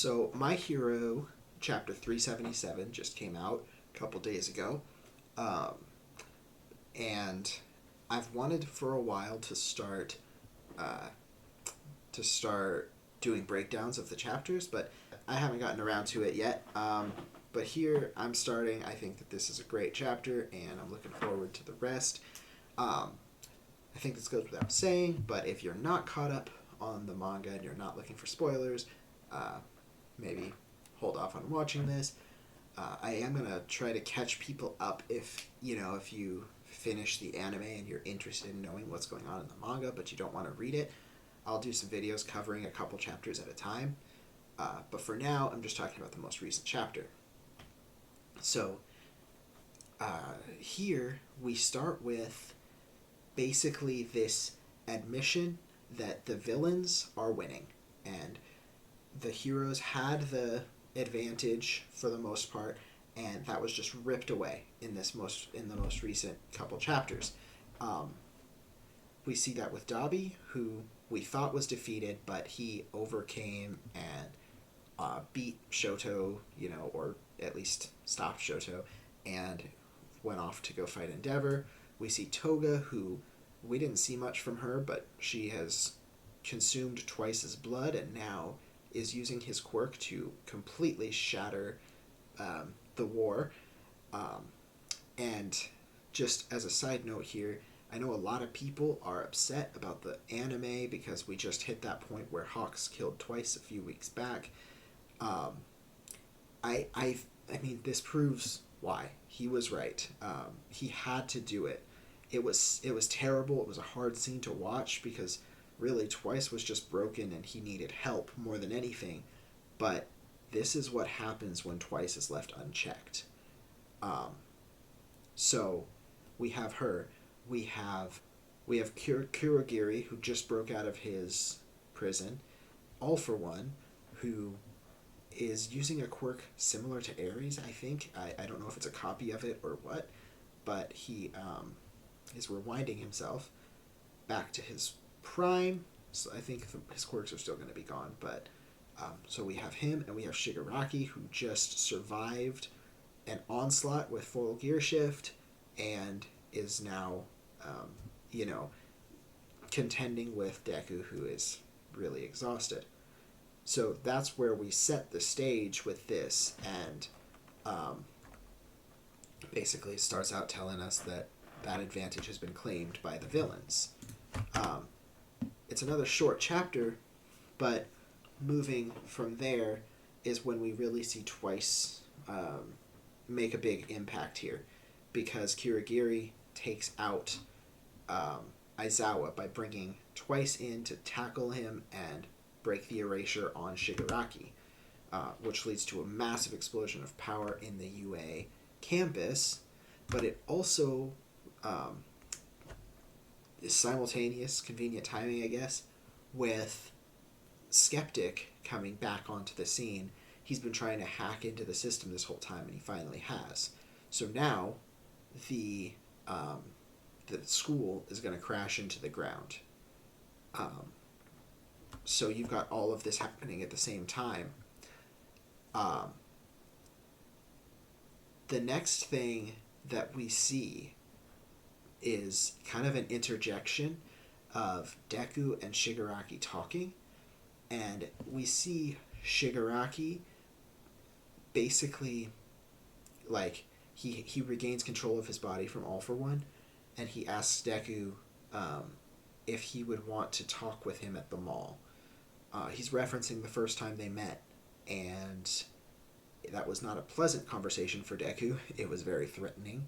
So, My Hero chapter 377 just came out a couple days ago. Um, and I've wanted for a while uh, to start doing breakdowns of the chapters, but I haven't gotten around to it yet. But here I'm starting. I think that this is a great chapter, and I'm looking forward to the rest. Um, I think this goes without saying, but if you're not caught up on the manga and you're not looking for spoilers, uh, maybe hold off on watching this. I am gonna try to catch people up if you finish the anime and you're interested in knowing what's going on in the manga, but you don't want to read it. I'll do some videos covering a couple chapters at a time. But for now, I'm just talking about the most recent chapter. So here we start with basically this admission that the villains are winning, and the heroes had the advantage for the most part, and that was just ripped away in the most recent couple chapters. Um, we see that with Dabi, who we thought was defeated, but he overcame and beat Shoto, or at least stopped Shoto, and went off to go fight Endeavor. We see Toga, who we didn't see much from her, but she has consumed Twice's blood and now is using his quirk to completely shatter the war. And just as a side note here, I know a lot of people are upset about the anime because we just hit that point where Hawks killed Twice a few weeks back. I mean, this proves why he was right. He had to do it. It was terrible. It was a hard scene to watch because really Twice was just broken and he needed help more than anything. But this is what happens when Twice is left unchecked. So we have her. We have Kurogiri, who just broke out of his prison. All for One, who is using a quirk similar to Ares, I think. I don't know if it's a copy of it or what, but he is rewinding himself back to his prime. So I think his quirks are still going to be gone, but so we have him, and we have Shigaraki, who just survived an onslaught with full gear shift and is now contending with Deku, who is really exhausted. So that's where we set the stage with this, and basically starts out telling us that advantage has been claimed by the villains. It's another short chapter, but moving from there is when we really see Twice make a big impact here, because Kurogiri takes out Aizawa by bringing Twice in to tackle him and break the erasure on Shigaraki, which leads to a massive explosion of power in the UA campus, but it also is simultaneous, convenient timing, I guess, with Skeptic coming back onto the scene. He's been trying to hack into the system this whole time, and he finally has. So now the school is going to crash into the ground. So you've got all of this happening at the same time. The next thing that we see is kind of an interjection of Deku and Shigaraki talking, and we see Shigaraki basically, like, he regains control of his body from All for One, and he asks Deku if he would want to talk with him at the mall. He's referencing the first time they met, and that was not a pleasant conversation for Deku. It was very threatening.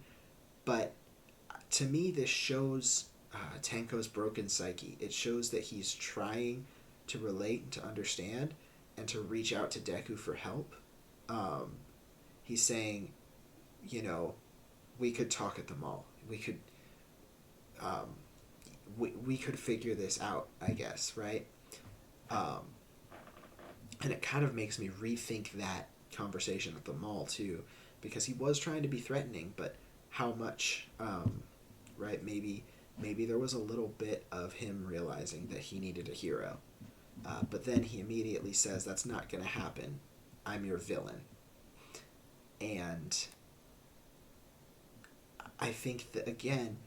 But to me, this shows Tenko's broken psyche. It shows that he's trying to relate and to understand and to reach out to Deku for help. He's saying, we could talk at the mall. We could we could figure this out, I guess, right? And it kind of makes me rethink that conversation at the mall too, because he was trying to be threatening, but how much, right? Maybe there was a little bit of him realizing that he needed a hero. But then he immediately says, that's not going to happen. I'm your villain. And I think that, again,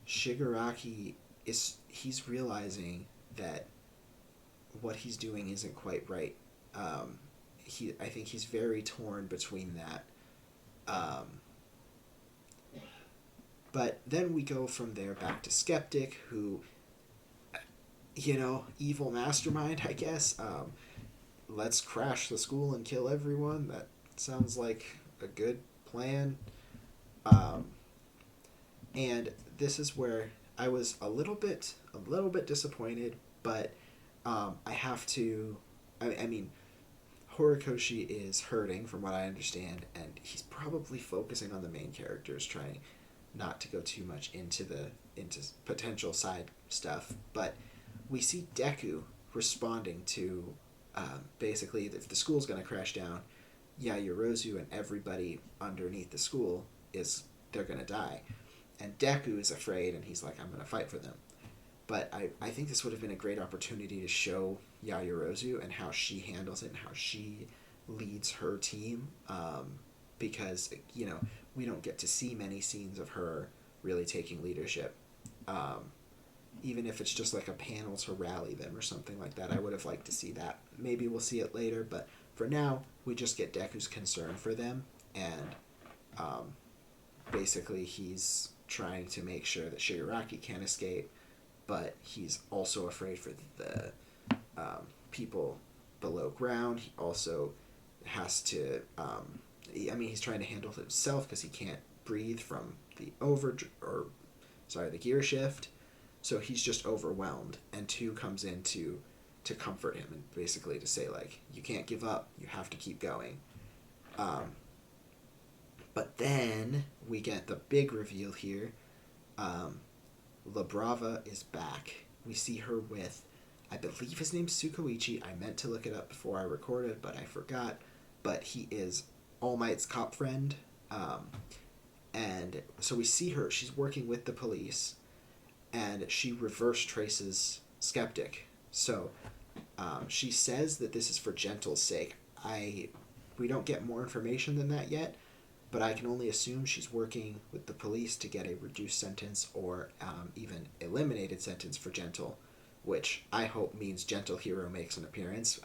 Shigaraki he's realizing that what he's doing isn't quite right. I think he's very torn between that. Um, but then we go from there back to Skeptic, who, evil mastermind, I guess. Let's crash the school and kill everyone. That sounds like a good plan. Um, and this is where I was a little bit disappointed, but I have to. I mean, Horikoshi is hurting, from what I understand, and he's probably focusing on the main characters, trying not to go too much into potential side stuff. But we see Deku responding to, basically, if the school's going to crash down, Yayorozu and everybody underneath the school they're going to die. And Deku is afraid, and he's like, I'm going to fight for them. But I think this would have been a great opportunity to show Yayorozu and how she handles it and how she leads her team. Because, we don't get to see many scenes of her really taking leadership. Even if it's just like a panel to rally them or something like that, I would have liked to see that. Maybe we'll see it later, but for now, we just get Deku's concern for them. And basically he's trying to make sure that Shigaraki can't escape, but he's also afraid for the people below ground. He also has to, he's trying to handle it himself because he can't breathe from the gear shift. So he's just overwhelmed, and two comes in to comfort him and basically to say, like, you can't give up, you have to keep going. But then we get the big reveal here. La Brava is back. We see her with, I believe his name's Tsukuichi. I meant to look it up before I recorded, but I forgot. But he is All Might's cop friend. And so we see her. She's working with the police, and she reverse traces Skeptic. So she says that this is for Gentle's sake. We don't get more information than that yet, but I can only assume she's working with the police to get a reduced sentence or even eliminated sentence for Gentle, which I hope means Gentle Hero makes an appearance.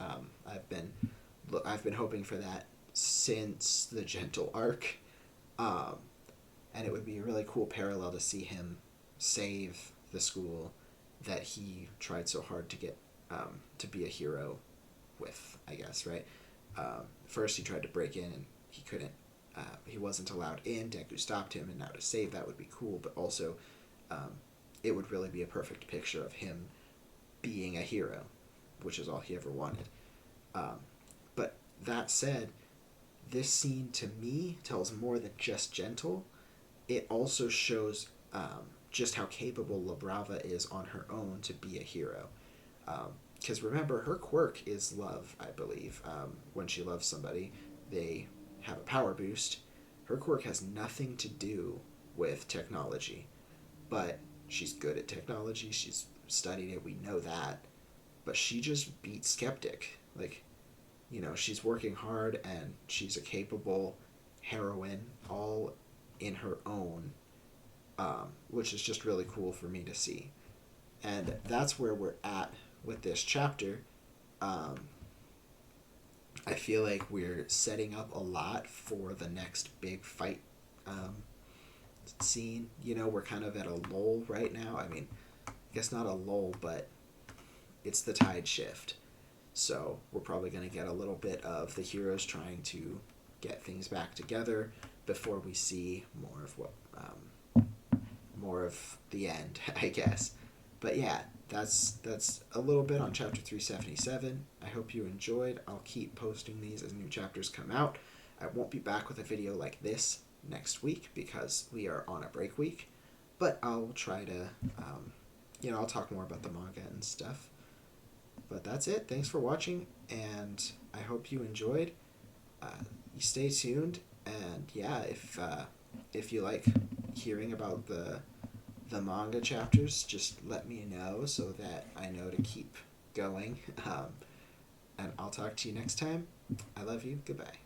I've been hoping for that since the Gentle arc, and it would be a really cool parallel to see him save the school that he tried so hard to get to be a hero with, I guess, right? First he tried to break in and he couldn't. He wasn't allowed in. Deku stopped him, and now to save that would be cool, but also it would really be a perfect picture of him being a hero, which is all he ever wanted. But that said, this scene to me tells more than just Gentle. It also shows just how capable La Brava is on her own to be a hero. Because remember, her quirk is love, I believe. When she loves somebody, they have a power boost. Her quirk has nothing to do with technology, but she's good at technology. She's studied it. We know that. But she just beat Skeptic. Like, she's working hard, and she's a capable heroine all in her own, which is just really cool for me to see. And that's where we're at with this chapter. I feel like we're setting up a lot for the next big fight scene. We're kind of at a lull right now. I mean, I guess not a lull, but it's the tide shift. So we're probably going to get a little bit of the heroes trying to get things back together before we see more of the end, I guess. But yeah, that's a little bit on chapter 377. I hope you enjoyed. I'll keep posting these as new chapters come out. I won't be back with a video like this next week because we are on a break week, but I'll try to, I'll talk more about the manga and stuff. But that's it. Thanks for watching, and I hope you enjoyed. You stay tuned, and yeah, if you like hearing about the manga chapters, just let me know so that I know to keep going. And I'll talk to you next time. I love you. Goodbye.